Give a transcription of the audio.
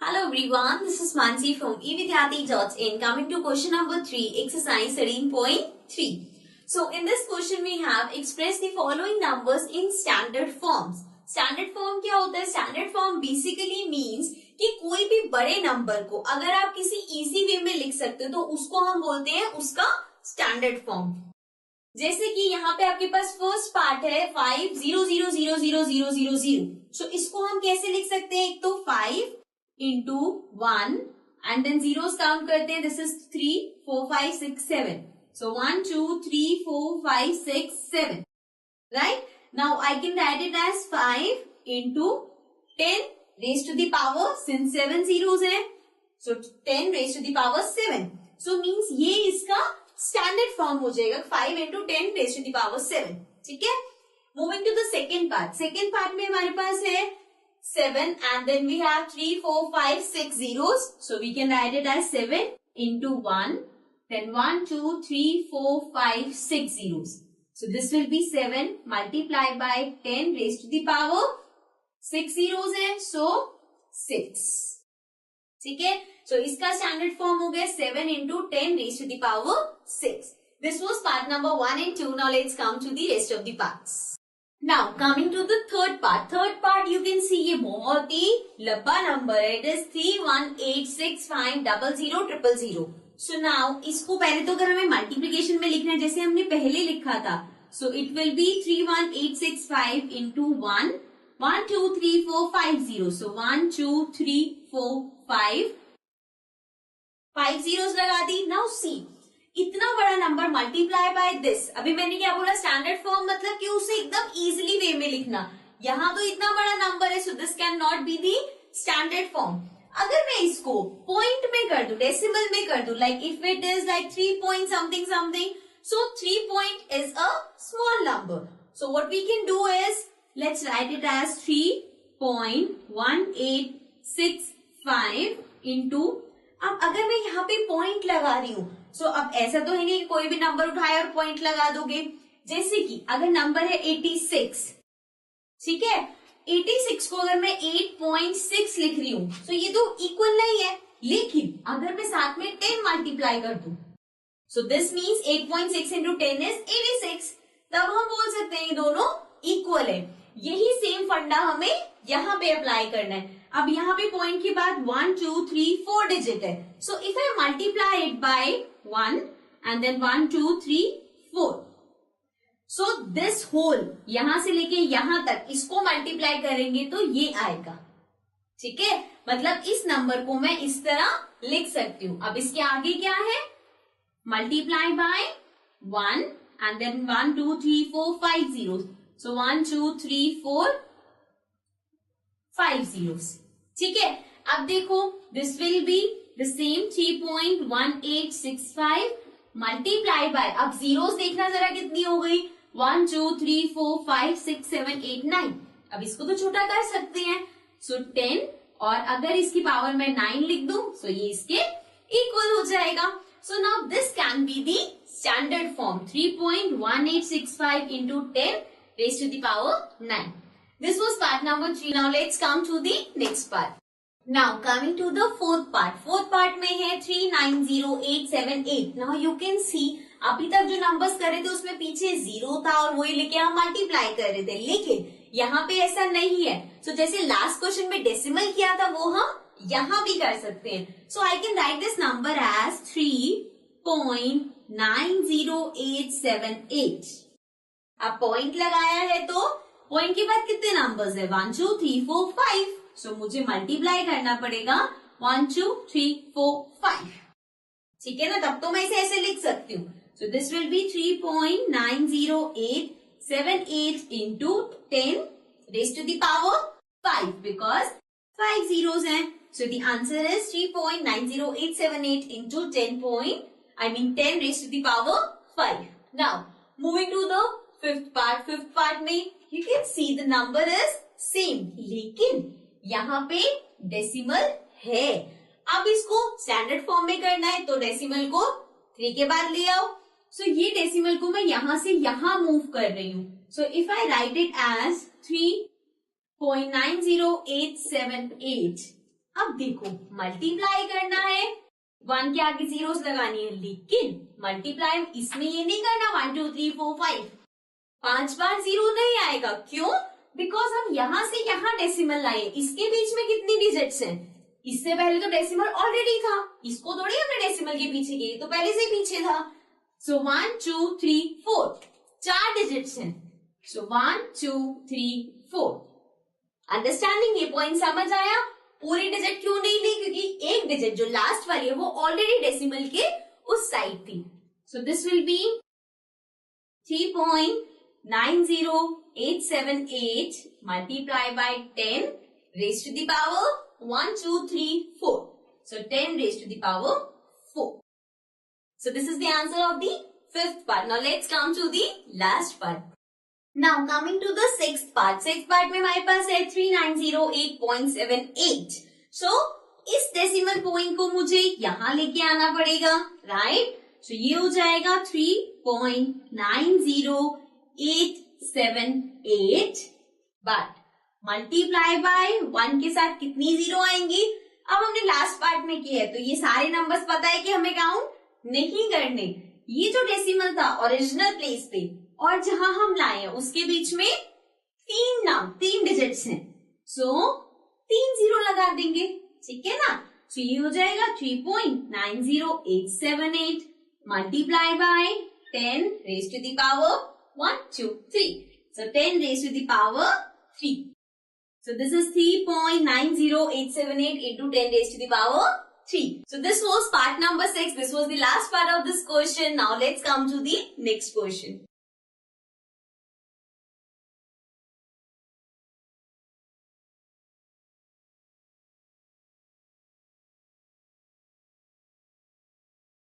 Hello everyone, this is Mansi from evidyati.in. Coming to question number 3, exercise 13.3. So in this question we have express the following numbers in standard forms. Standard form क्या होता है? Standard form basically means कि कोई भी बड़े number को अगर आप किसी इजी वे में लिख सकते हो तो उसको हम बोलते हैं उसका स्टैंडर्ड फॉर्म। जैसे कि यहाँ पे आपके पास फर्स्ट पार्ट है 5,0,0,0,0,0,0,0. सो इसको हम कैसे लिख सकते हैं? एक तो 5 into 1 and then zeros count करते हैं. This is 3, 4, 5, 6, 7. So 1, 2, 3, 4, 5, 6, 7. Right? Now I can write it as 5 into 10 raised to the power, since 7 zeros है. So 10 raised to the power 7. So means ये इसका स्टैंडर्ड फॉर्म हो जाएगा 5 into 10 raised to the power 7. ठीक है? Moving to the second part. Second part में हमारे पास है 7 and then we have 3, 4, 5, 6 zeros. So we can write it as 7 into 1. Then 1, 2, 3, 4, 5, 6 zeros. So this will be 7 multiplied by 10 raised to the power 6 zeros है. So 6. ठीक है? So इसका standard form हो गया 7 into 10 raised to the power 6. This was part number 1 and 2. Now let's come to the rest of the parts. Now coming to the third part. Third part you can see ये बहुत ही लंबा number है. It is 31865000000. So now इसको पहले तो अगर हमें multiplication में लिखना है जैसे हमने पहले लिखा था. So it will be 31865 into 1. 1, 2, 3, 4, 5 zeros. So 1, 2, 3, 4, 5 zeros लगा दी. Now see. इतना बड़ा नंबर मल्टीप्लाई बाय दिस. अभी मैंने क्या बोला? स्टैंडर्ड फॉर्म मतलब कि उसे एकदम इजीली वे में लिखना. यहाँ तो इतना बड़ा नंबर है, so this can not be the standard form. अगर मैं इसको पॉइंट में कर दूं, डेसिमल में कर दूं, like if it is like 3 point something something, so 3 point is a small number. So what we can do is let's write it as 3.1865 into. अब अगर मैं यहाँ पे पॉइंट लगा रही हूँ, सो अब ऐसा तो है नहीं कि कोई भी नंबर उठाए और पॉइंट लगा दोगे. जैसे कि अगर नंबर है 86, ठीक है, 86 को अगर मैं 8.6 लिख रही हूँ तो ये तो इक्वल नहीं है. लेकिन अगर मैं साथ में 10 मल्टीप्लाई कर दूं, so this means 8.6 into 10 is 86. तब हम बोल सकते हैं ये दोनों इक्वल है. यही सेम फंडा हमें यहाँ पे अप्लाई करना है. अब यहाँ पे पॉइंट के बाद 1, 2, 3, 4 डिजिट है. सो if I multiply it by 1 and then 1, 2, 3, 4. So this whole यहां से लेके यहां तक इसको मल्टीप्लाई करेंगे तो ये आएगा. ठीक है? मतलब इस नंबर को मैं इस तरह लिख सकती हूं. अब इसके आगे क्या है? Multiply by 1 and then 1, 2, 3, 4, 5 zeros. So 1, 2, 3, 4, 5 zeros. ठीक है? अब देखो this will be the same 3.1865 multiply by, अब जीरोस देखना जरा कितनी हो गई? 1, 2, 3, 4, 5, 6, 7, 8, 9. अब इसको तो छोटा कर सकते हैं. सो 10 और अगर इसकी पावर में 9 लिख दूं सो ये इसके इक्वल हो जाएगा. So now this can be the standard form 3.1865 into 10 raised to the power 9. This was part number 3. Now let's come to the next part. Now coming to the fourth part. Fourth part में है 390878. Now you can see अभी तक जो numbers कर रहे थे उसमें पीछे जीरो था और वही लेके हम मल्टीप्लाई कर रहे थे. लेकिन यहाँ पे ऐसा नहीं है. सो जैसे लास्ट क्वेश्चन में डेसिमल किया था वो हम यहाँ भी कर सकते हैं. So I can write this number as 3.90878. अब पॉइंट लगाया है तो पॉइंट के बाद कितने नंबर्स है? 1, 2, 3, 4, 5. सो मुझे मल्टीप्लाई करना पड़ेगा 1, 2, 3, 4, 5. ठीक है ना? तब तो मैं इसे ऐसे लिख सकती हूँ. So this will be 3.90878 into 10 raised to the power 5 because 5 zeros हैं. So the answer is 3.90878 into 10 raised to the power 5. Now moving to the fifth part. Fifth part में you can see the number is same, लेकिन यहाँ पे decimal है. अब इसको standard form में करना है तो डेसिमल को 3 के बाद ले आओ. सो ये डेसिमल को मैं यहां से यहां मूव कर रही हूं. So if I write it as 3.90878 अब देखो मल्टीप्लाई करना है, 1 के आगे जीरोस लगानी है, लेकिन मल्टीप्लाई इसमें ये नहीं करना 1 2 3 4 5, 5 बार जीरो नहीं आएगा। क्यों? बिकॉज हम यहाँ से यहाँ डेसिमल लाए, इसके बीच में कितनी डिजिट्स हैं? इससे पहले तो डेसिमल ऑलरेडी था, इसको थोड़ी हमने डेसिमल के पीछे किए, तो पहले से पीछे था। सो 1 2 3 4, 4 डिजिट्स हैं। सो 1 2 3 4। अंडरस्टैंडिंग? ये पॉइंट समझ आया? पूरी डिजिट क्यों नहीं ली? क्योंकि एक डिजिट जो लास्ट वाली है वो ऑलरेडी डेसिमल के उस साइड थी। So this will be 3.90878 multiply by 10 raised to the power 1 2 3 4. So 10 raised to the power 4. So this is the answer of the fifth part. Now let's come to the last part. Now coming to the sixth part. Sixth part में हमारे पास है 3908.78. So इस decimal point को मुझे यहाँ लेके आना पड़ेगा, राइट? So ये हो जाएगा 3.90878, बट मल्टीप्लाई बाय 1 के साथ कितनी जीरो आएंगी? अब हमने लास्ट पार्ट में किया है तो ये सारे नंबर्स पता है कि हमें काउंट नहीं करने। ये जो डेसिमल था ओरिजिनल प्लेस पे और जहां हम लाए हैं उसके बीच में 3 डिजिट्स हैं, सो 3 जीरो लगा देंगे, ठीक है ना? सो ये हो जाएगा 3.90878 multiply by 10 raise to the power 1 2 3. So 10 raised to the power 3. So this is 3.90878 into 10 raised to the power 3. So this was part number 6. This was the last part of this question. Now let's come to the next question.